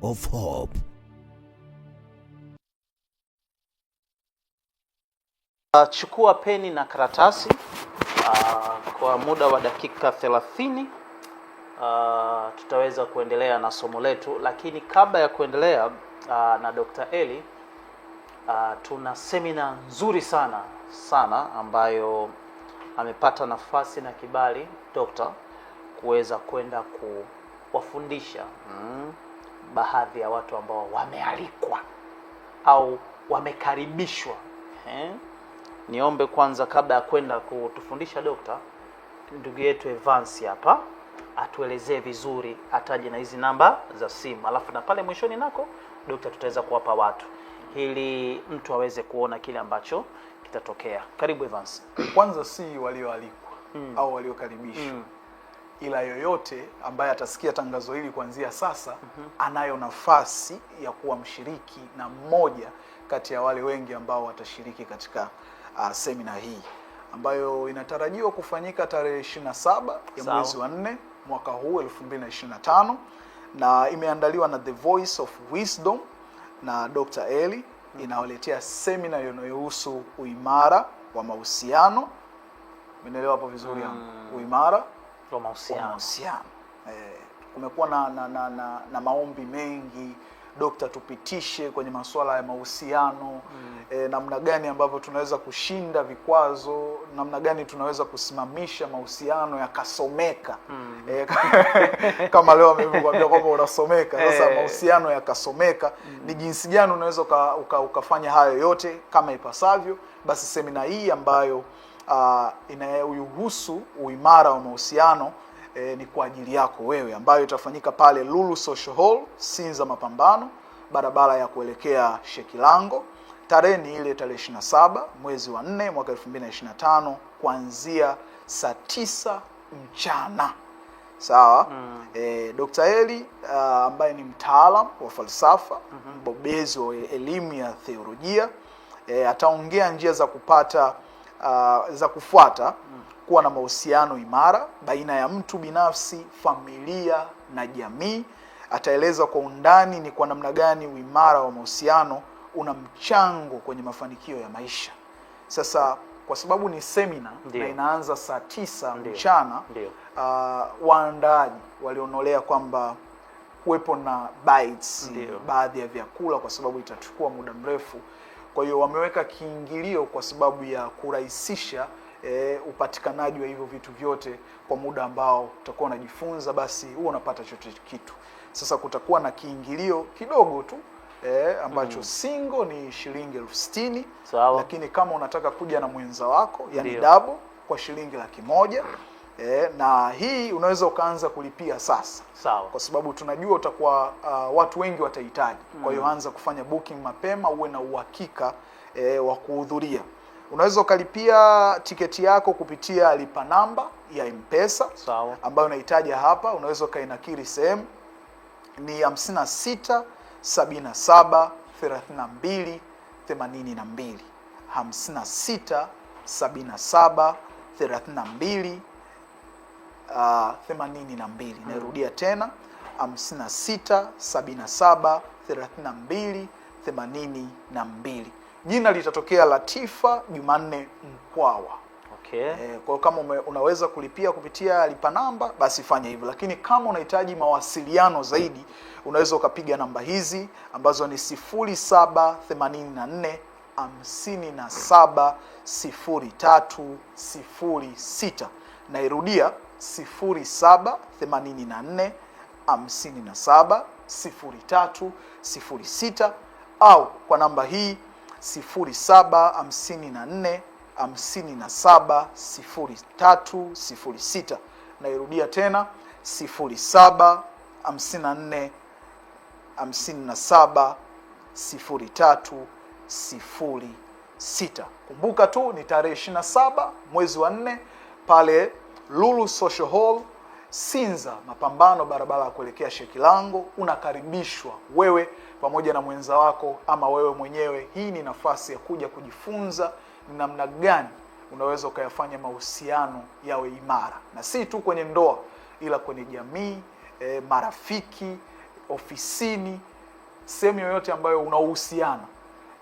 of Hope. Chukua peni na karatasi kwa muda wa dakika 30. Tutaweza kuendelea na somo letu, lakini kabla ya kuendelea na Dr. Eli, tuna semina nzuri sana ambayo amepata nafasi na kibali Dr. kuweza kwenda kuwafundisha baadhi ya watu ambao wamealikwa au wamekaribishwa. Niombe kwanza kabla ya kwenda kutufundisha Dr. ndugu yetu Evans hapa atuelezee vizuri, ataje na hizi namba za simu, alafu na pale mwishoni nako Dr. tutaweza kuwapa watu ili mtu aweze kuona kile ambacho kitatokea. Karibu Evans. Kwanza si walioalikwa au waliokaribishwa, ila yoyote ambaye atasikia tangazo hili kuanzia sasa anayo nafasi ya kuwa mshiriki na mmoja kati ya wale wengi ambao watashiriki katika semina hii ambayo inatarajiwa kufanyika tarehe 27 ya mwezi wa 4 mwaka huu 2025, na imeandaliwa na The Voice of Wisdom na Dr. Eli. Inawaletea semina inayohusu uimara wa mahusiano. Umeelewa hapo vizuri yangu? Uimara wa mahusiano. Kumekuwa na maombi mengi, Dr. tupitishe kwenye masuala ya mahusiano, namna gani ambavyo tunaweza kushinda vikwazo, namna gani tunaweza kusimamisha mahusiano yakasomeka. Kama leo amekuambia kwamba unasomeka, sasa mahusiano yakasomeka, ni jinsi gani unaweza ukafanya hayo yote kama ipasavyo. Basi semina hii ambayo inayohusu uimara wa mahusiano ni kwa ajili yako wewe, ambayo itafanyika pale Lulu Social Hall, Sinza Mapambano, barabara ya kuelekea Shekilango. Tarehe ni ile tarehe 27 mwezi wa 4 mwaka 2025 kuanzia saa 9 mchana. Sawa? Dr. Eli ambaye ni mtaalamu wa falsafa, mbobezi wa elimu ya theolojia, ataongea njia za kupata za kufuata kuwa na mahusiano imara baina ya mtu binafsi, familia na jamii. Ataeleza kwa undani ni kwa namna gani uimara wa mahusiano una mchango kwenye mafanikio ya maisha. Sasa kwa sababu ni semina na inaanza saa 9 mchana, waandaaji walionolea kwamba kuwepo na bites, baadhi ya vyakula, kwa sababu itachukua muda mrefu. Kwa hiyo wameweka kiingilio kwa sababu ya kurahisisha upatikanaji wa hivyo vitu vyote kwa muda ambao utakuwa unajifunza, basi huo unapata chochote kitu. Sasa kutakuwa na kiingilio kidogo tu ambacho single ni shilingi 60,000, lakini kama unataka kuja na mwenza wako, yani double, kwa shilingi 100,000. Na hii unaweza ukaanza kulipia sasa. Kwa sababu tunajua utakuwa watu wengi watahitaji. Kwa hiyo anza kufanya booking mapema, uwe na uhakika wa kuhudhuria. Unaweza ukalipia tiketi yako kupitia lipa namba ya M-Pesa ambayo unahitaja hapa. Unaweza ukainakiri sehemu ni 56 77 32 82, 56 77 32 82. Narudia tena 56 77 32 82. Jina litatokea Latifa Jumanne Mkwawa. Kwa kama unaweza kulipia kupitia lipa namba, basi fanya hivyo. Lakini kama unahitaji mawasiliano zaidi, unaweza ukapiga namba hizi ambazo ni 0784 57 0306. Nairudia 0784 57 0306, au kwa namba hii 0754 57 0306. Nairudia tena 0754 57 0306. Kumbuka tu ni tarehe 27 mwezi wa 4 pale Lulu Social Hall, Sinza Mapambano, barabara ya kuelekea Shekilango. Unakaribishwa wewe pamoja na mwenza wako ama wewe mwenyewe. Hii ni nafasi ya kuja kujifunza ni namna gani unaweza ukayafanya mahusiano yawe imara, na si tu kwenye ndoa ila kwenye jamii, marafiki, ofisini, sehemu yoyote ambayo una uhusiano,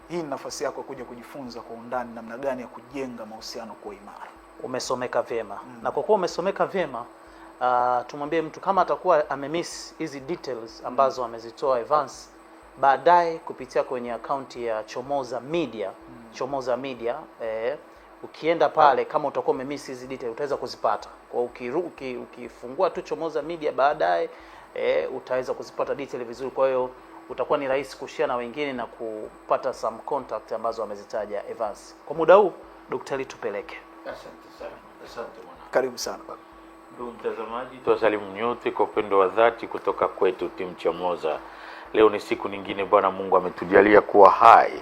hii ni nafasi yako kuja kujifunza kwa undani namna gani ya kujenga mahusiano kwa imara. Umesomeka vyema. Na kwa kuwa umesomeka vyema, tumwambie mtu kama atakuwa amemiss hizi details ambazo amezitoa Evans, baadaye kupitia kwenye akaunti ya Chomoza Media, Chomoza Media, ukienda pale kama utakuwa umemiss hizi details utaweza kuzipata. Kwa ukifungua tu Chomoza Media baadaye utaweza kuzipata detail vizuri. Kwa hiyo utakuwa ni rahisi kushare na wengine na kupata some contact ambazo amezitaja Evans. Kwa muda huu Daktari tupeleke. Asante sana. Asante mwana. Karibu sana. Ndugu mtazamaji, tuwasalimu nyote kwa upendo wa dhati kutoka kwetu timu Chomoza. Leo ni siku nyingine Bwana Mungu ametujalia kuwa hai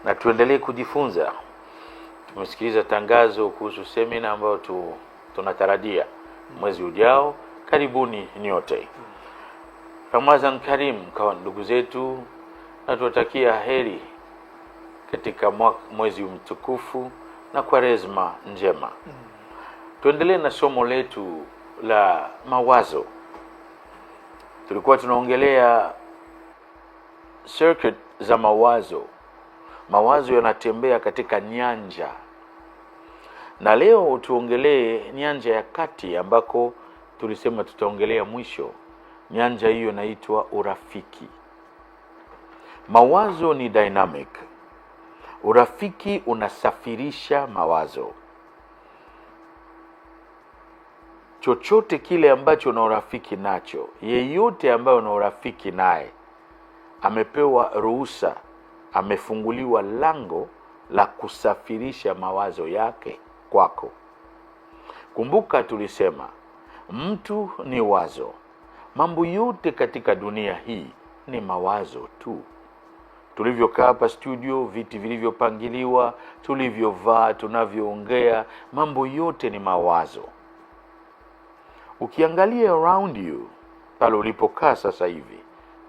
na tuendelee kujifunza. Tumesikiliza tangazo kuhusu semina ambayo tunatarajia mwezi ujao. Karibuni nyote. Ramadhan Karim kwa ndugu zetu, na tuwatakia heri katika mwezi mtukufu na Kwaresma njema. Tuendelee na somo letu la mawazo. Tulikuwa tunaongelea circuit za mawazo. Mawazo yanatembea katika nyanja. Na leo tuongelee nyanja ya kati ambako tulisema tutaongelea mwisho. Nyanja hiyo inaitwa urafiki. Mawazo ni dynamic. Urafiki unasafirisha mawazo. Chochote kile ambacho una urafiki nacho, yeyote ambaye una urafiki naye amepewa ruhusa, amefunguliwa lango la kusafirisha mawazo yake kwako. Kumbuka tulisema mtu ni wazo. Mambo yote katika dunia hii ni mawazo tu. Tulivyokaa hapa studio, viti vilivyopangiliwa, tulivyovaa, tunavyoongea, mambo yote ni mawazo. Ukiangalia around you, pale ulipokaa sasa hivi,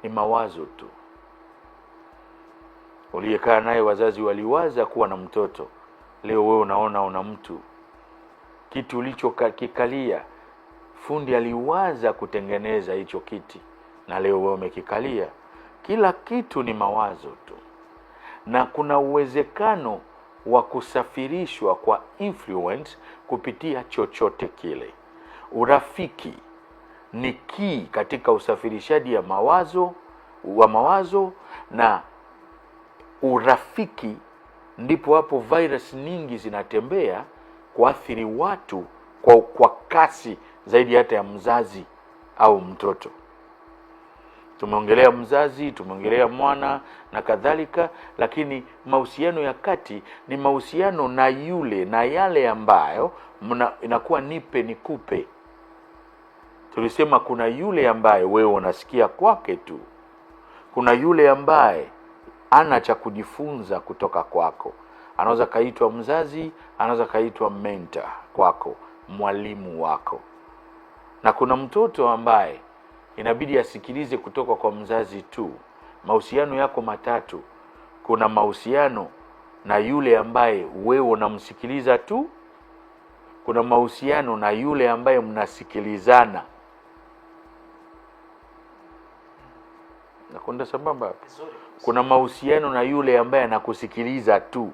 ni mawazo tu. Uliyekaa naye wazazi waliwaza kuwa na mtoto, leo wewe unaona una mtu. Kitu ulichokikalia, fundi aliwaza kutengeneza hicho kiti, na leo wewe umekikalia. Kila kitu ni mawazo tu. Na kuna uwezekano wa kusafirishwa kwa influence kupitia chochote kile. Urafiki ni key katika usafirishaji wa mawazo, na urafiki ndipo hapo virus nyingi zinatembea kuathiri watu kwa kasi zaidi hata ya mzazi au mtoto. Tumeongelea mzazi, tumeongelea mwana na kadhalika, lakini mahusiano ya kati ni mahusiano na yule na yale ambayo inakuwa nipe nikupe. Tulisema kuna yule ambaye wewe unasikia kwake tu. Kuna yule ambaye ana cha kujifunza kutoka kwako. Anaweza kaitwa mzazi, anaweza kaitwa mentor kwako, mwalimu wako. Na kuna mtoto ambaye inabidi asikilize kutoka kwa mzazi tu. Mahusiano yako matatu. Kuna mahusiano na yule ambaye wewe unamsikiliza tu. Kuna mahusiano na yule ambaye mnasikilizana. Nakwenda sambamba hapa. Kuna mahusiano na yule ambaye anakusikiliza tu.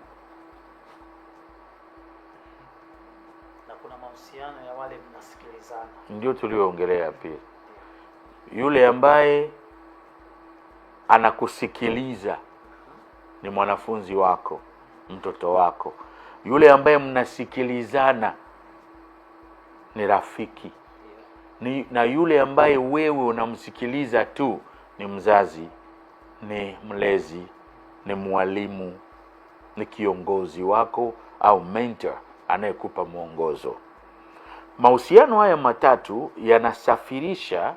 Na kuna mahusiano ya wale mnasikilizana. Ndio tulioongelea pia. Yule ambaye anakusikiliza ni mwanafunzi wako, mtoto wako. Yule ambaye mnasikilizana ni rafiki. Na yule ambaye wewe unamsikiliza tu ni mzazi, ni mlezi, ni mwalimu, ni kiongozi wako au mentor anayekupa mwongozo. Mahusiano haya matatu yanasafirisha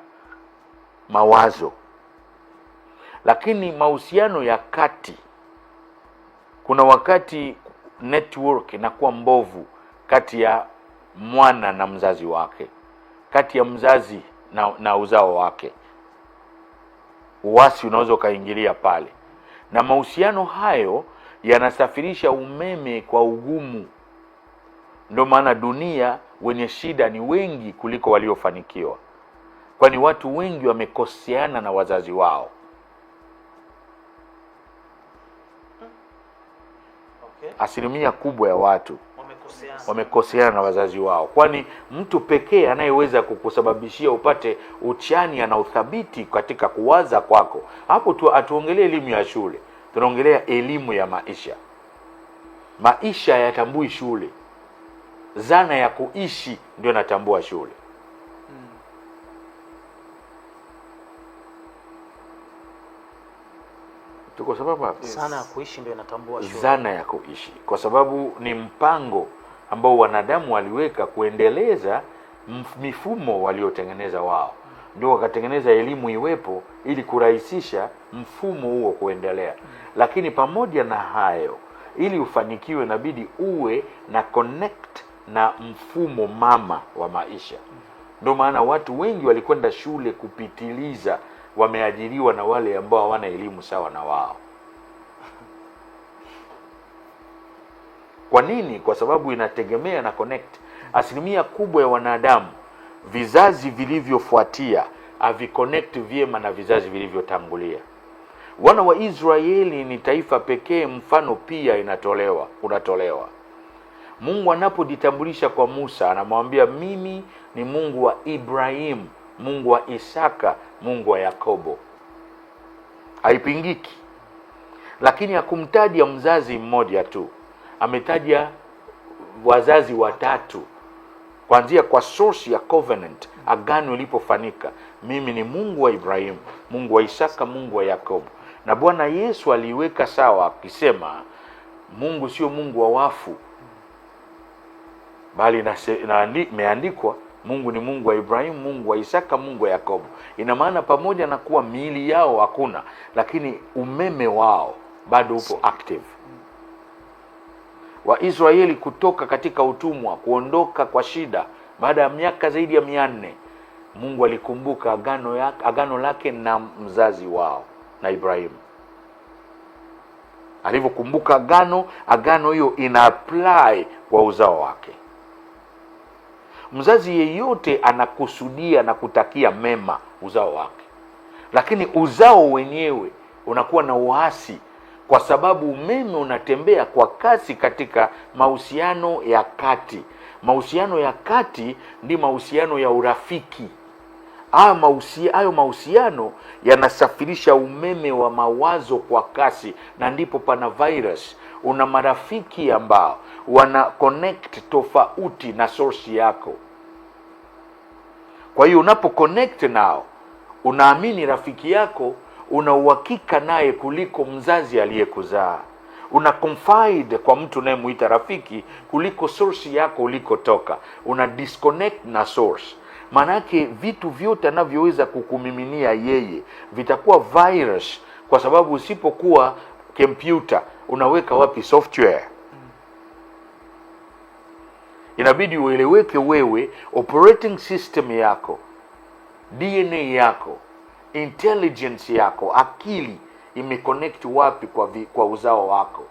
mawazo. Lakini mahusiano ya kati, kuna wakati network inakuwa mbovu kati ya mwana na mzazi wake, kati ya mzazi na uzao wake. Uasi unaweza ukaingilia pale. Na mahusiano hayo yanasafirisha umeme kwa ugumu. Ndio maana dunia wenye shida ni wengi kuliko waliofanikiwa. kwani watu wengi wamekoseana na wazazi wao. Okay. Asilimia kubwa ya watu wamekoseana na wazazi wao, kwani mtu pekee anayeweza kukusababishia upate uchanya na uthabiti katika kuwaza kwako, hapo tu atuongelee elimu ya shule, tunaongelea elimu ya maisha. Maisha yatambui shule, zana ya kuishi ndio natambua shule. Tuko sababu hapo? Zana ya kuishi ndio inatambua shule. Zana ya kuishi, kwa sababu ni mpango ambao wanadamu waliweka kuendeleza mifumo waliotengeneza wao. Ndio wakatengeneza elimu iwepo ili kurahisisha mfumo huo kuendelea. Lakini pamoja na hayo, ili ufanikiwe inabidi uwe na connect na mfumo mama wa maisha. Ndio maana watu wengi walikwenda shule kupitiliza, wameajiriwa na wale ambao hawana elimu sawa na wao. Kwa nini? Kwa sababu inategemea na connect. Asilimia kubwa ya wanadamu, vizazi vilivyofuatia haviconnect vyema na vizazi vilivyotangulia. Wana wa Israeli ni taifa pekee mfano pia unatolewa. Mungu anapojitambulisha kwa Musa anamwambia, mimi ni Mungu wa Ibrahim, Mungu wa Isaka, Mungu wa Yakobo. Haipingiki. Lakini hakumtaja mzazi mmoja tu, ametaja wazazi watatu, kuanzia kwa source ya covenant, agano ilipofanyika. Mimi ni Mungu wa Ibrahim, Mungu wa Isaka, Mungu wa Yakobo. Na Bwana Yesu aliweka sawa akisema, Mungu sio Mungu wa wafu, bali imeandikwa Mungu ni Mungu wa Ibrahim, Mungu wa Isaka, Mungu wa Yakobo. Ina maana pamoja na kuwa miili yao hakuna, lakini umeme wao bado upo active. Waisraeli kutoka katika utumwa, kuondoka kwa shida baada ya miaka zaidi ya 400, Mungu alikumbuka agano lake na mzazi wao, na Ibrahim. Alivyokumbuka agano hiyo ina apply kwa uzao wake. Mzazi yeyote anakusudia na kutakia mema uzao wake, lakini uzao wenyewe unakuwa na uasi, kwa sababu umeme unatembea kwa kasi katika mahusiano ya kati. Mahusiano ya kati ndi mahusiano ya urafiki. Hayo mahusiano yanasafirisha umeme wa mawazo kwa kasi, na ndipo pana virus. Una marafiki ambao wana connect tofauti na source yako. Kwa hiyo unapo connect nao, unaamini rafiki yako, una uhakika naye kuliko mzazi aliyekuzaa. Una confide kwa mtu unayemuita rafiki kuliko source yako ulikotoka. Una disconnect na source. Manake vitu vyote anavyoweza kukumiminia yeye vitakuwa virus, kwa sababu usipokuwa computer unaweka wapi software? Inabidi ueleweke wewe, operating system yako, DNA yako, intelligence yako, akili imeconnect wapi kwa uzao wako.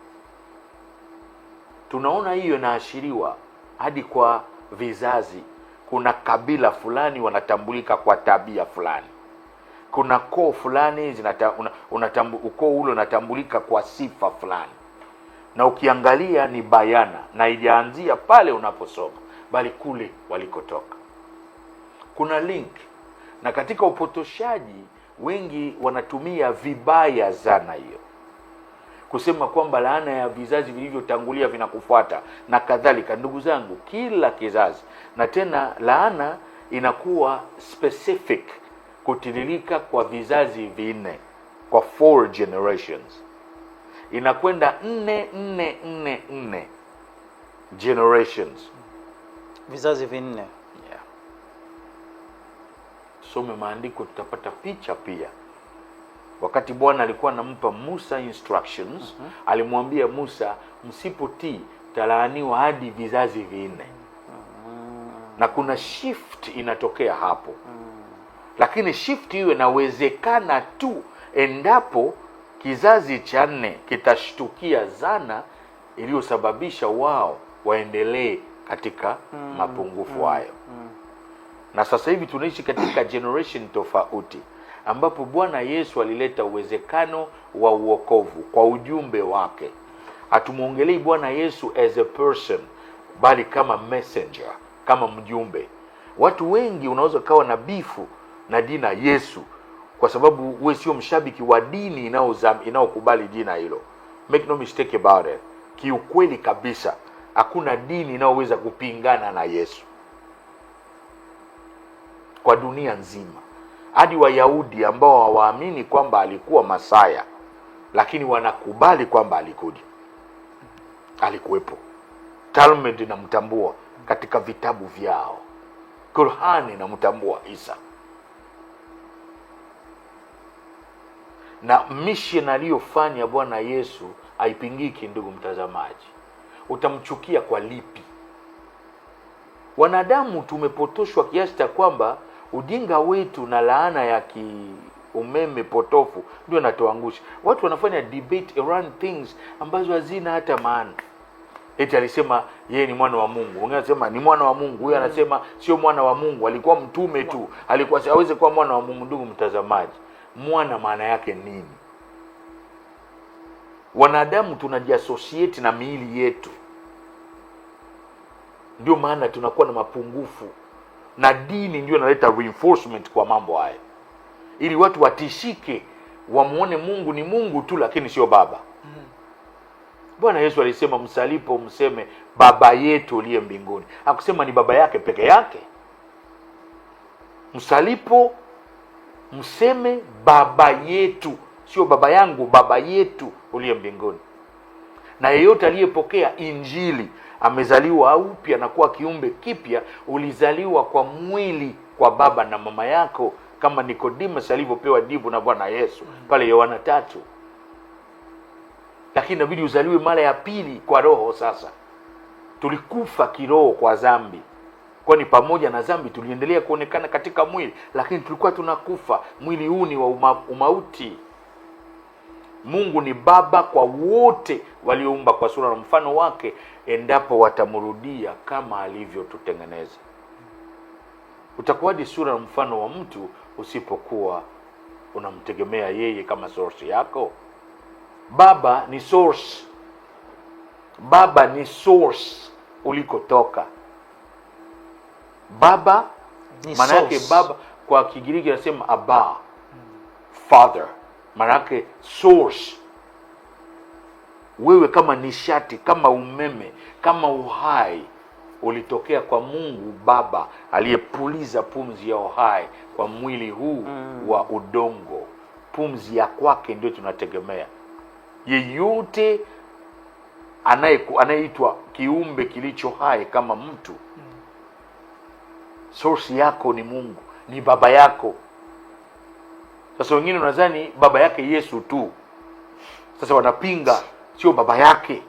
Tunaona hiyo inaashiriwa hadi kwa vizazi. Kuna kabila fulani wanatambulika kwa tabia fulani. Kuna koo fulani ukoo ule unatambulika kwa sifa fulani. Na ukiangalia ni bayana, na haijaanzia pale unaposoma, bali kule walikotoka. Kuna link. Na katika upotoshaji wengi wanatumia vibaya zana hiyo, kusema kwamba laana ya vizazi vilivyotangulia vinakufuata na kadhalika. Ndugu zangu, kila kizazi, na tena laana inakuwa specific kutiririka kwa vizazi 4, kwa 4 generations. Inakwenda 4 generations, vizazi 4. Yeah. Some maandiko tutapata picha pia. Wakati Bwana alikuwa anampa Musa instructions, alimwambia Musa, msipotii talaaniwa hadi vizazi 4. Na kuna shift inatokea hapo. Lakini shift hiyo inawezekana tu endapo kizazi cha 4 kitashtukia zana iliyosababisha wao waendelee katika mapungufu hayo. Na sasa hivi tunaishi katika generation tofauti ambapo Bwana Yesu alileta uwezekano wa uokovu kwa ujumbe wake. Hatumuongelei Bwana Yesu as a person, bali kama messenger, kama mjumbe. Watu wengi unaweza kawa na bifu na jina Yesu kwa sababu wewe sio mshabiki wa dini inayokubali jina hilo. Make no mistake about it. Kiukweli kabisa hakuna dini inayoweza kupingana na Yesu kwa dunia nzima. Hadi Wayahudi ambao hawaamini kwamba alikuwa Masaya, lakini wanakubali kwamba alikuwepo. Talmud inamtambua katika vitabu vyao, Qur'ani inamtambua Isa. Na mission aliyofanya Bwana Yesu haipingiki. Ndugu mtazamaji, utamchukia kwa lipi? Wanadamu tumepotoshwa kiasi cha kwamba ujinga wetu na laana ya kiumeme potofu ndio natuangusha. Watu wanafanya debate around things ambazo hazina hata maana. Eti alisema yeye ni mwana wa Mungu, wengine wanasema ni mwana wa Mungu, huyu anasema sio mwana wa Mungu, alikuwa mtume tu, alikuwa hawezi kuwa mwana wa Mungu. Ndugu mtazamaji, mwana maana yake nini? Wanadamu tunajiassociate na miili yetu, ndio maana tunakuwa na mapungufu, na dini ndio inaleta reinforcement kwa mambo haya, ili watu watishike, wamuone Mungu ni Mungu tu, lakini sio baba. Bwana Yesu alisema msalipo mseme baba yetu uliye mbinguni. Hakusema ni baba yake peke yake. Msalipo mseme baba yetu, sio baba yangu, baba yetu uliye mbinguni. Na yeyote aliyepokea Injili amezaliwa upya na kuwa kiumbe kipya. Ulizaliwa kwa mwili kwa baba na mama yako, kama Nicodemus alivyopewa jibu na Bwana Yesu pale Yohana 3. Lakini inabidi uzaliwe mara ya pili kwa roho. Sasa tulikufa kiroho kwa dhambi, kwani pamoja na dhambi tuliendelea kuonekana katika mwili, lakini tulikuwa tunakufa. Mwili huu ni wa umauti. Mungu ni baba kwa wote walioumba kwa sura na mfano wake, endapo watamrudia kama alivyotutengeneza. Utakuwaje sura na mfano wa mtu usipokuwa unamtegemea yeye kama source yako? Baba ni source. Baba ni source ulikotoka. Baba maana yake baba kwa Kigiriki anasema Abba, father, maana yake source. Wewe kama nishati, kama umeme, kama uhai ulitokea kwa Mungu Baba aliyepuliza pumzi ya uhai kwa mwili huu wa udongo. Pumzi ya kwake ndio tunategemea. Yeyote anayeitwa kiumbe kilicho hai kama mtu, source yako ni Mungu, ni baba yako. Sasa wengine wanadhani baba yake Yesu tu. Sasa wanapinga sio baba yake.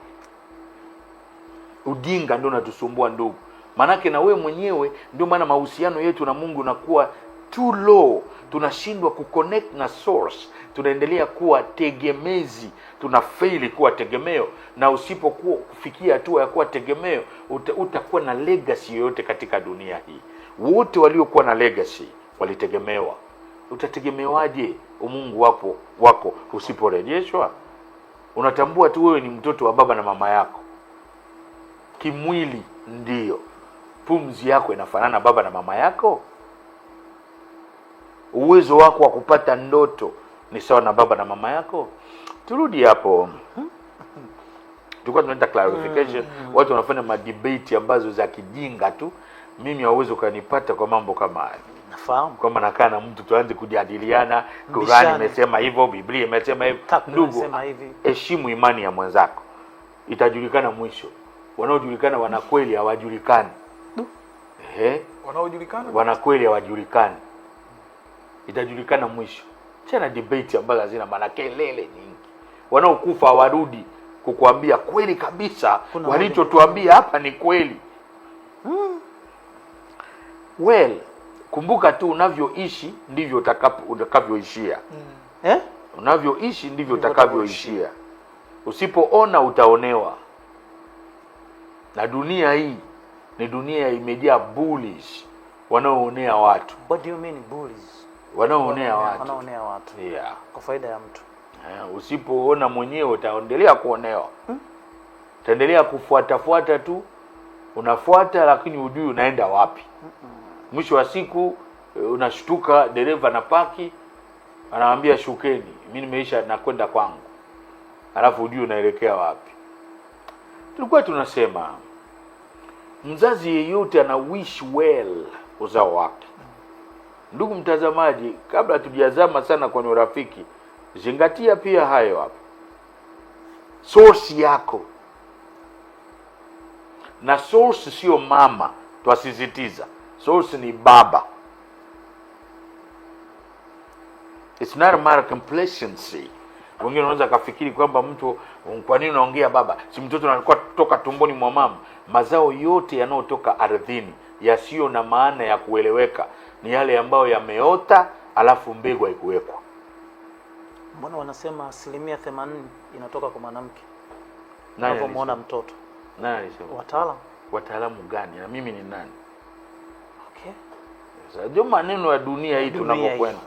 Ujinga ndio unatusumbua ndugu. Manake na we mwenyewe, ndio maana mahusiano yetu na Mungu nakuwa too low. Tunashindwa kuconnect na source. Tunaendelea kuwa tegemezi, tunafaili kuwa tegemeo. Na usipokuwa kufikia hatua ya kuwa tegemeo, utakuwa na legacy yoyote katika dunia hii. Wote waliokuwa na legacy walitegemewa. Utategemewaje umungu wako usiporejeshwa? Unatambua tu wewe ni mtoto wa baba na mama yako kimwili, ndio pumzi yako inafanana baba na mama yako. Uwezo wako wa kupata ndoto ni sawa na baba na mama yako. Turudi hapo. Tulikuwa tunaenda clarification. Watu wanafanya madebate ambazo za kijinga tu. Mimi hauwezi ukanipata kwa mambo kama haya. Nafahamu kwamba nakaa na mtu tuanze kujadiliana, Qur'ani imesema hivyo, Biblia imesema hivyo. Ndugu, heshimu imani ya mwenzako. Itajulikana mwisho. Wanaojulikana wana kweli hawajulikani. Wanaojulikana wana kweli hawajulikani. Itajulikana mwisho. Tena debate ambazo hazina maana, kelele nyingi. Wanaokufa hawarudi kukuambia kweli kabisa, walichotuambia hapa ni kweli. Well, kumbuka tu unavyoishi ndivyo utakavyoishia. Unavyoishi ndivyo utakavyoishia. Usipoona utaonewa. Na dunia hii ni dunia imejaa bullies, wanaoonea watu. What do you mean bullies? Wanaoonea watu. Wanaonea watu. Yeah. Kwa faida ya mtu. Usipoona mwenyewe utaendelea kuonewa. Utaendelea kufuata tu. Unafuata lakini hujui unaenda wapi. Mwisho wa siku unashtuka, dereva na paki anawaambia shukeni, mimi nimeisha nakwenda kwangu. Alafu hujui unaelekea wapi. Tulikuwa tunasema mzazi yeyote ana wish well uzao wake. Ndugu mtazamaji, kabla tujazama sana kwenye urafiki, zingatia pia hayo hapa. Source yako. Na source sio mama, twasisitiza. Source ni baba. It's not a matter of complacency. Wengine wanaweza kafikiri kwamba mtu, kwa nini unaongea baba? Si mtoto anakuwa kutoka tumboni mwa mama. Mazao yote yanayotoka ardhini yasiyo na maana ya kueleweka ni yale ambayo yameota alafu mbegu haikuwekwa. Mbona wanasema 80% inatoka kwa mwanamke? Nani Unapomwona mtoto. Nani alisema? Wataalamu. Wataalamu gani? Na mimi ni nani? Okay. Sasa ndio maneno ya dunia hii tunapokwenda.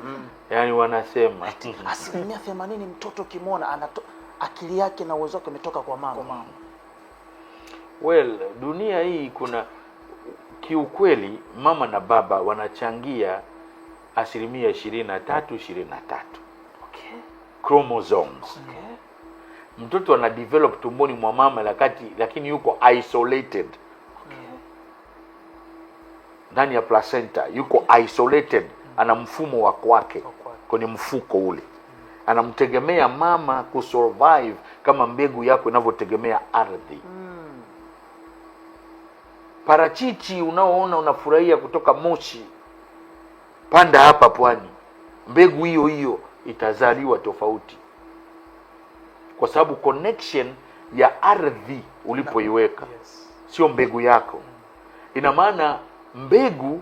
Yaani wanasema 80% mtoto kimwona akili yake na uwezo wake umetoka kwa mama. Well, dunia hii kuna kiukweli mama na baba wanachangia 23%. Okay. Chromosomes. Okay. Mtoto ana develop tumboni mwa mama lakini yuko isolated. Okay. Ndani ya placenta yuko isolated, ana mfumo wa kwake kwenye mfuko ule. Anamtegemea mama kusurvive kama mbegu yako inavyotegemea ardhi. Parachichi unaoona unafurahia kutoka Moshi, panda hapa Pwani, mbegu hiyo hiyo itazaliwa tofauti, kwa sababu connection ya ardhi ulipoiweka sio mbegu yako. Ina maana mbegu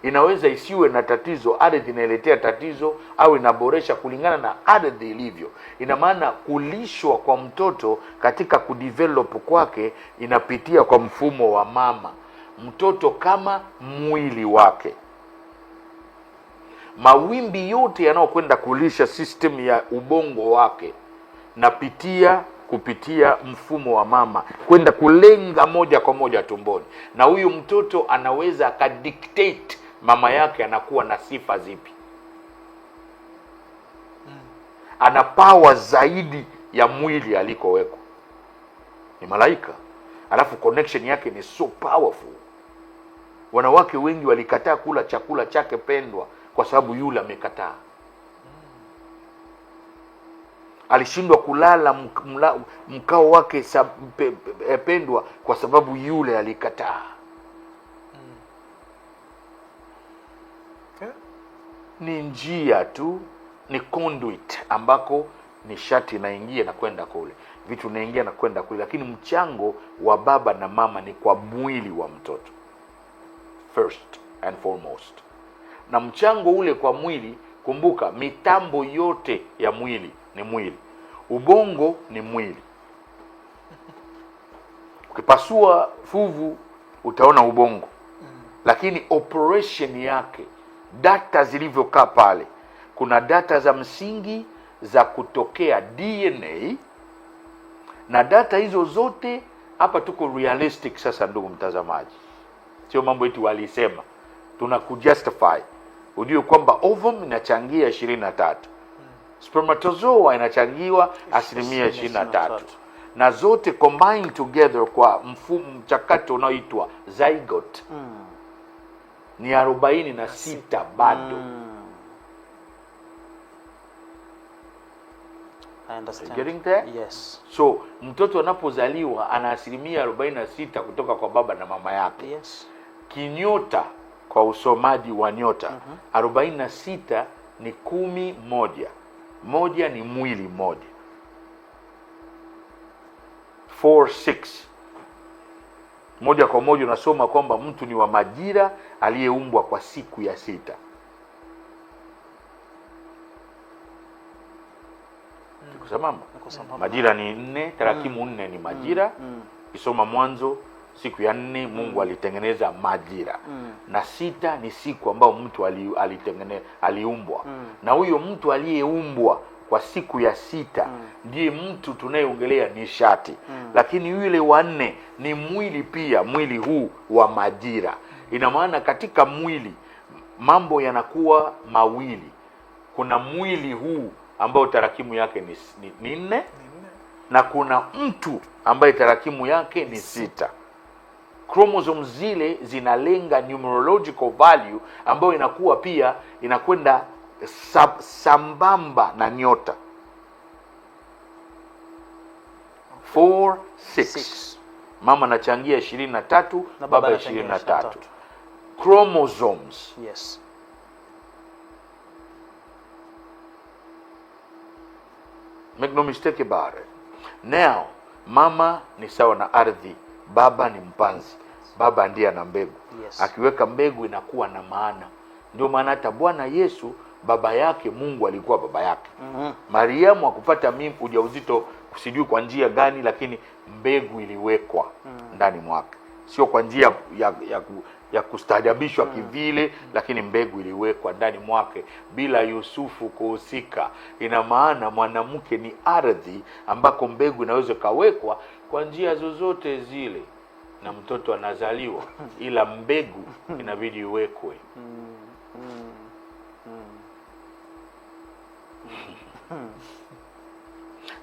inaweza isiwe na tatizo, ardhi inaletea tatizo, au inaboresha kulingana na ardhi ilivyo. Ina maana kulishwa kwa mtoto katika kudevelop kwake inapitia kwa mfumo wa mama. Mtoto kama mwili wake. Mawimbi yote yanayokwenda kulisha system ya ubongo wake kupitia mfumo wa mama kwenda kulenga moja kwa moja tumboni. Na huyu mtoto anaweza akadictate mama yake anakuwa na sifa zipi. Ana power zaidi ya mwili alikowekwa. Ni malaika. Alafu connection yake ni so powerful. Wanawake wengi walikataa kula chakula chake pendwa kwa sababu yule amekataa. Alishindwa kulala mkao wake pendwa kwa sababu yule alikataa. Ni njia tu, ni conduit ambako nishati inaingia na kwenda kule, vitu inaingia na kwenda kule, lakini mchango wa baba na mama ni kwa mwili wa mtoto first and foremost. Na mchango ule kwa mwili, kumbuka mitambo yote ya mwili ni mwili. Ubongo ni mwili. Ukipasua fuvu utaona ubongo. Lakini operation yake, data zilivyokaa pale, kuna data za msingi za kutokea DNA, na data hizo zote hapa tuko realistic sasa ndugu mtazamaji. Sio mambo eti walisema. Tunakujustify. Ujue kwamba ovum inachangia 23. Spermatozoa inachangiwa 23. Na zote combine together kwa mchakato unaoitwa zygote. Ni 46 bado. I understand. Getting there? Yes. So mtoto anapozaliwa ana 46 kutoka kwa baba na mama yake. Yes. Kinyota, kwa usomaji wa nyota, 46 ni 11. Moja ni mwili moja. 4-6. Moja kwa moja unasoma kwamba mtu ni wa majira aliyeumbwa kwa siku ya 6. Niko Majira ni 4, tarakimu 4 ni majira. Isoma Mwanzo siku ya 4 Mungu alitengeneza majira. Na 6 ni siku ambayo mtu aliumbwa. Na huyo mtu aliyeumbwa kwa siku ya 6 ndiye mtu tunayeongelea nishati. Lakini yule wa 4 ni mwili pia, mwili huu wa majira. Ina maana katika mwili mambo yanakuwa mawili. Kuna mwili huu ambao tarakimu yake ni 4 na kuna mtu ambaye tarakimu yake ni 6. Chromosomes zile zinalenga numerological value ambayo inakuwa pia inakwenda sambamba na nyota. 4 6. Mama anachangia 23 na baba 23. Chromosomes. Yes. Make no mistake about it. Now, mama ni sawa na ardhi, baba ni mpanzi. Baba ndiye ana mbegu. Yes. Akiweka mbegu inakuwa na maana. Ndio maana hata Bwana Yesu baba yake Mungu alikuwa baba yake. Mariamu akupata ujauzito sijui kwa njia gani, lakini mbegu iliwekwa ndani mwake. Sio kwa njia ya kustaajabishwa kivile, lakini mbegu iliwekwa ndani mwake bila Yusufu kuhusika. Ina maana mwanamke ni ardhi ambako mbegu inaweza kawekwa kwa njia zozote zile na mtoto anazaliwa, ila mbegu inabidi iwekwe.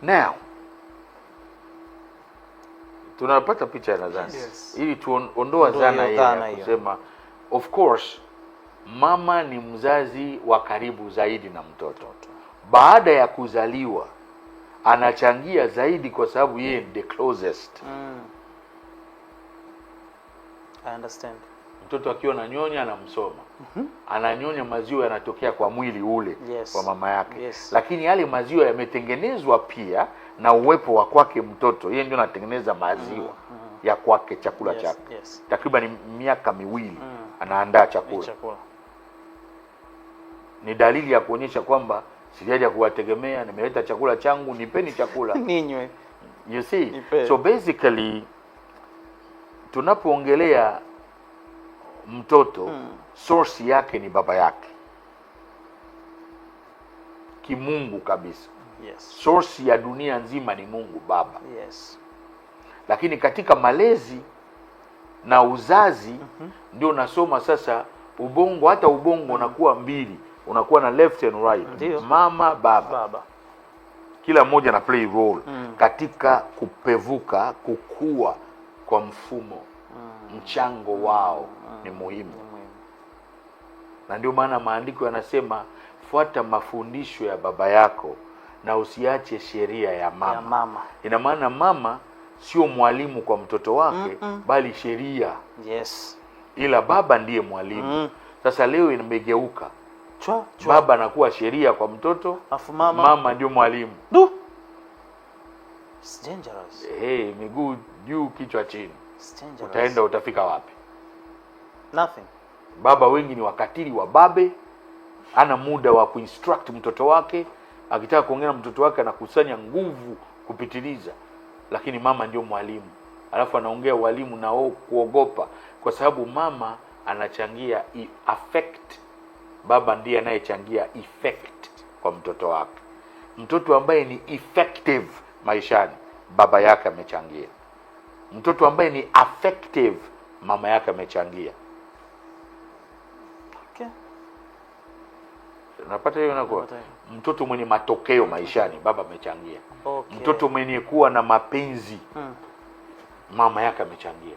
Now tunapata picha nadhani. Yes. Ili tuondoa dhana ile ya kusema of course mama ni mzazi wa karibu zaidi na mtoto. Baada ya kuzaliwa anachangia zaidi kwa sababu yeye ni the closest. I understand. Mtoto akiwa ananyonya anamsoma. Ananyonya, maziwa yanatokea kwa mwili ule wa mama yake. Lakini yale maziwa yametengenezwa pia na uwepo wa kwake mtoto. Yeye ndio anatengeneza maziwa ya kwake, chakula chake. Takriban miaka 2 anaandaa chakula. Ni dalili ya kuonyesha kwamba sijaja kuwategemea, nimeleta chakula changu, nipeni chakula ninywe. You see? So basically tunapoongelea mtoto source yake ni baba yake kimungu kabisa. Source ya dunia nzima ni Mungu Baba. Lakini katika malezi na uzazi ndio nasoma sasa ubongo, hata ubongo unakuwa 2, unakuwa na left and right. Mama baba. Kila mmoja na play role katika kupevuka, kukua kwa mfumo. Mchango wao ni muhimu. Na ndio maana maandiko yanasema fuata mafundisho ya baba yako na usiache sheria ya mama. Ina maana mama sio mwalimu kwa mtoto wake bali sheria. Ila baba ndiye mwalimu. Sasa leo imegeuka. Baba anakuwa sheria kwa mtoto, afu mama ndio mwalimu. It's dangerous. Miguu juu kichwa chini. Utaenda utafika wapi? Nothing. Baba wengi ni wakatili wa babe. Ana muda wa kuinstruct mtoto wake. Akitaka kuongea na mtoto wake anakusanya nguvu kupitiliza. Lakini mama ndio mwalimu. Alafu anaongea walimu na kuogopa kwa sababu mama anachangia affect. Baba ndiye anayechangia effect kwa mtoto wake. Mtoto ambaye ni effective maishani, baba yake amechangia. Mtoto ambaye ni affective, mama yake amechangia. Unapata hiyo inakuwa. Mtoto mwenye matokeo maishani, baba amechangia. Mtoto mwenye kuwa na mapenzi, mama yake amechangia.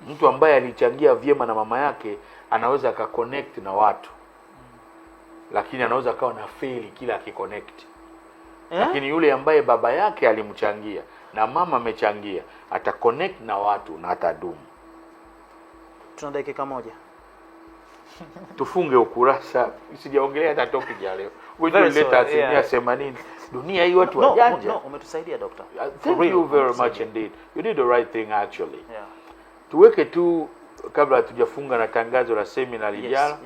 Mtu ambaye alichangia vyema na mama yake anaweza akaconnect na watu. Lakini anaweza akawa na fail kila akiconnect. Lakini yule ambaye baba yake alimchangia na mama amechangia, ataconnect na watu na atadumu. Tuna dakika 1. Tufunge ukurasa. Sijaongelea hata topic ya leo. Wewe uleta asilimia 80. Dunia hii watu wajanja. No, umetusaidia doctor. Thank you very much indeed. You did the right thing actually. Tuweke tu kabla hatujafunga na tangazo la seminar lijalo.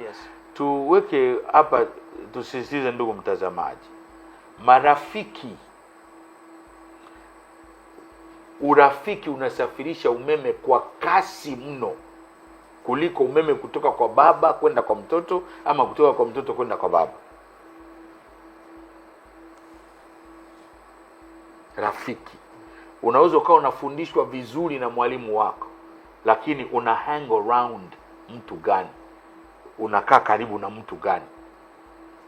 Tuweke hapa, tusisitize ndugu mtazamaji. Marafiki urafiki unasafirisha umeme kwa kasi mno kuliko umeme kutoka kwa baba kwenda kwa mtoto ama kutoka kwa mtoto kwenda kwa baba. Rafiki, unaweza ukawa unafundishwa vizuri na mwalimu wako, lakini una hang around mtu gani? Unakaa karibu na mtu gani?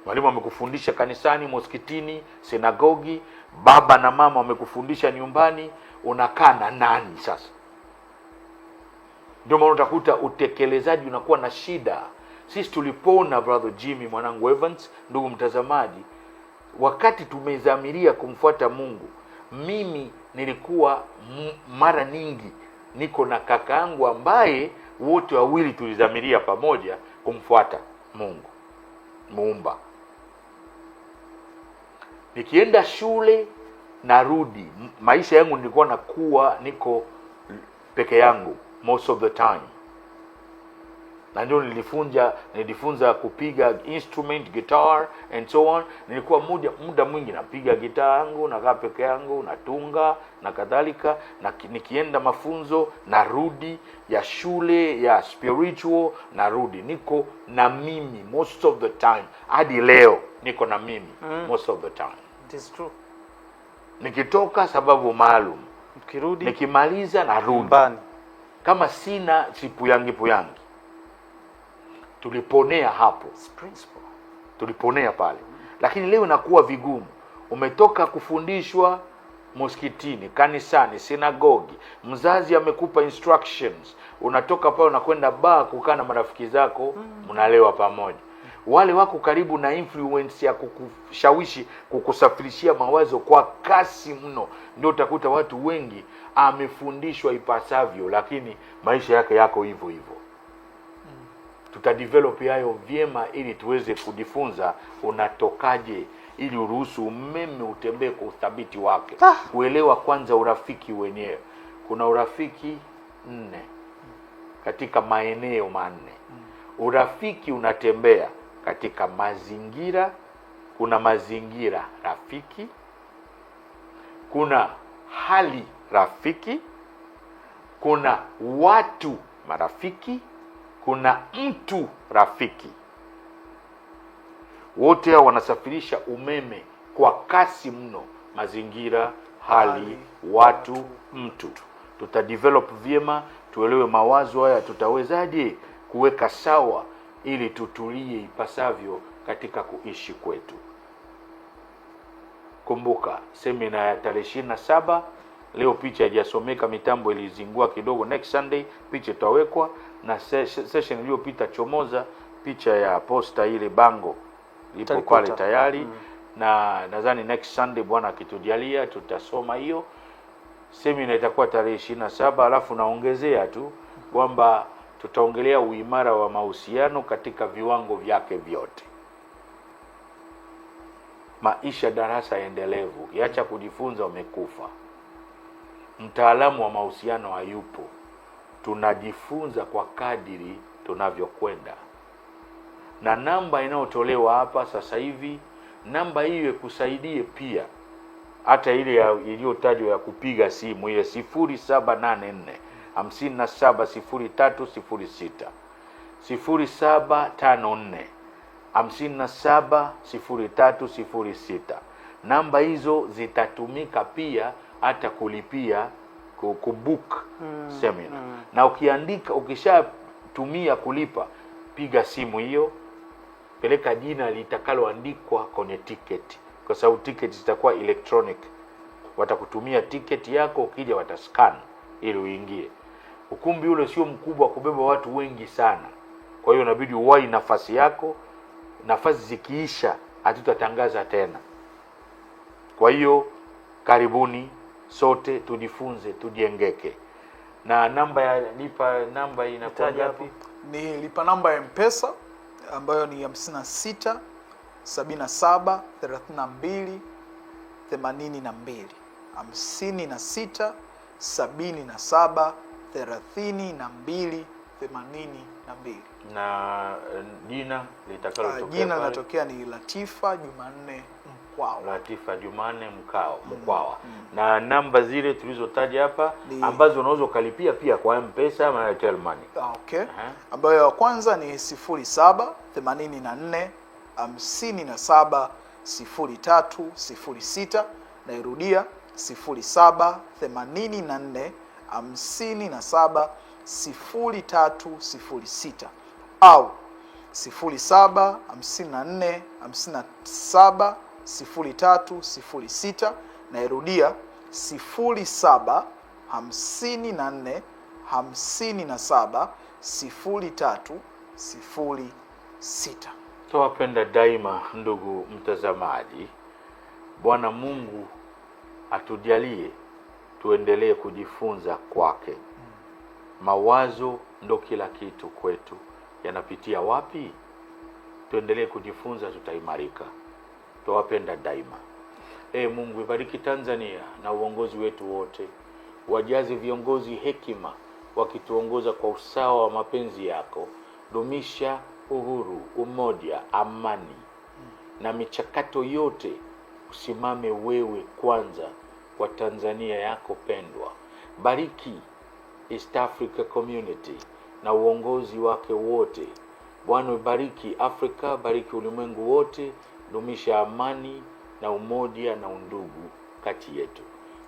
Mwalimu amekufundisha kanisani, msikitini, sinagogi, baba na mama wamekufundisha nyumbani, unakaa na nani sasa? Ndio maana utakuta utekelezaji unakuwa na shida. Sisi tulipona, brother Jimmy, mwanangu Evans, ndugu mtazamaji, wakati tumezamiria kumfuata Mungu. Mimi nilikuwa mara nyingi niko na kaka yangu ambaye wote wawili tulizamiria pamoja kumfuata Mungu Muumba. Nikienda shule narudi, maisha yangu nilikuwa nakuwa niko peke yangu most of the time, na ndio nilifunza kupiga instrument, guitar and so on. Nilikuwa muda mwingi napiga gitaa yangu, nakaa peke yangu, natunga na kadhalika, na nikienda mafunzo narudi, ya shule ya spiritual narudi, niko na mimi most of the time. Hadi leo niko na mimi most of the time. It is true. Nikitoka sababu maalum, ukirudi nikimaliza narudi nyumbani. Kama sina sipuyangi puyangi. Tuliponea hapo, tuliponea pale. Lakini leo inakuwa vigumu. Umetoka kufundishwa msikitini, kanisani, sinagogi, mzazi amekupa instructions, unatoka pale unakwenda bar kukaa na marafiki zako, mnalewa pamoja. Wale wako karibu na influence ya kukushawishi, kukusafirishia mawazo kwa kasi mno. Ndio utakuta watu wengi amefundishwa ipasavyo, lakini maisha yake yako hivyo hivyo. Tutadevelop hayo vyema ili tuweze kujifunza unatokaje, ili uruhusu umeme utembee kwa uthabiti wake. Kuelewa kwanza urafiki wenyewe. Kuna urafiki 4 katika maeneo 4. Urafiki unatembea katika mazingira. Kuna mazingira rafiki, kuna hali rafiki, kuna watu marafiki, kuna mtu rafiki. Wote hao wanasafirisha umeme kwa kasi mno. Mazingira, hali, watu, mtu. Tutadevelop vyema, tuelewe mawazo haya, tutawezaje kuweka sawa ili tutulie ipasavyo katika kuishi kwetu. Kumbuka semina ya tarehe 27, leo picha haijasomeka, mitambo ilizingua kidogo. Next Sunday picha itawekwa, na session iliyopita chomoza picha ya posta ile bango ipo pale tayari. Na nadhani next Sunday Bwana akitujalia tutasoma hiyo. Semina itakuwa tarehe 27, alafu naongezea tu kwamba tutaongelea uimara wa mahusiano katika viwango vyake vyote. Maisha darasa endelevu. Ukiacha kujifunza umekufa. Mtaalamu wa mahusiano hayupo. Tunajifunza kwa kadiri tunavyokwenda. Na namba inayotolewa hapa sasa hivi, namba hiyo ikusaidie pia. Hata ile iliyotajwa ya kupiga simu ile 0784 570306, 0754 570306. Namba hizo zitatumika pia hata kulipia kubook seminar. Na ukiandika, ukishatumia kulipa, piga simu hiyo, peleka jina litakaloandikwa kwenye ticket, kwa sababu ticket zitakuwa electronic. Watakutumia ticket yako, ukija watascan ili uingie. Ukumbi ule sio mkubwa kubeba watu wengi sana, kwa hiyo inabidi uwai nafasi yako. Nafasi zikiisha hatutatangaza tena. Kwa hiyo karibuni sote tujifunze, tujengeke. Na namba ya lipa, namba inakuwa ngapi? Ni lipa namba ya M-Pesa ambayo ni 56 77 32 82, 56 77 32 82. Na jina litakalo tokea, jina linatokea ni Latifa Jumanne Mkwawa. Latifa Jumanne Mkwawa. Na namba zile tulizotaja hapa ambazo unaweza ukalipia pia kwa M-Pesa ama Airtel Money. Okay. Ambayo ya kwanza ni 0784 57 0306, nairudia 0784 57 0306 au 0754 57 0306, nairudia 0754 57 0306. Twawapenda daima ndugu mtazamaji. Bwana Mungu atujalie tuendelee kujifunza kwake. Mawazo ndo kila kitu kwetu. Yanapitia wapi? Tuendelee kujifunza, tutaimarika. Twawapenda daima. Mungu ibariki Tanzania na uongozi wetu wote. Wajaze viongozi hekima wakituongoza kwa usawa wa mapenzi yako. Dumisha uhuru, umoja, amani na michakato yote. Usimame wewe kwanza kwa Tanzania yako pendwa. Bariki East Africa Community na uongozi wake wote. Bwana bariki Afrika, bariki ulimwengu wote. Dumisha amani na umoja na undugu kati yetu.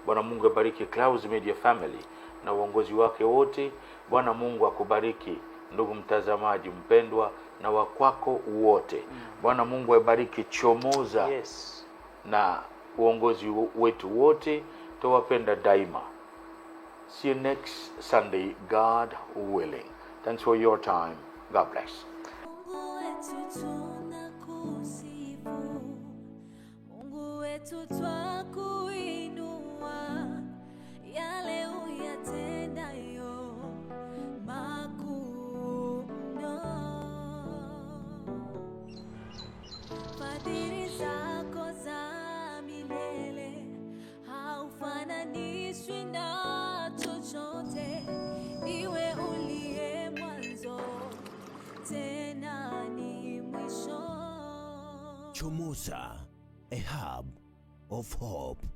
Bwana Mungu abariki Clouds Media Family na uongozi wake wote. Bwana Mungu akubariki ndugu mtazamaji mpendwa na wakwako wote. Bwana Mungu abariki Chomoza na uongozi wetu wote. Twawapenda daima. See you next Sunday, God willing. Thanks for your time. God bless. Mungu wetu twakuinua, yale uyatendayo makuu mno. Fadhili zako za milele haufananishwi na chochote. Iwe uliye mwanzo tena ni mwisho. Chomoza, a hub of hope.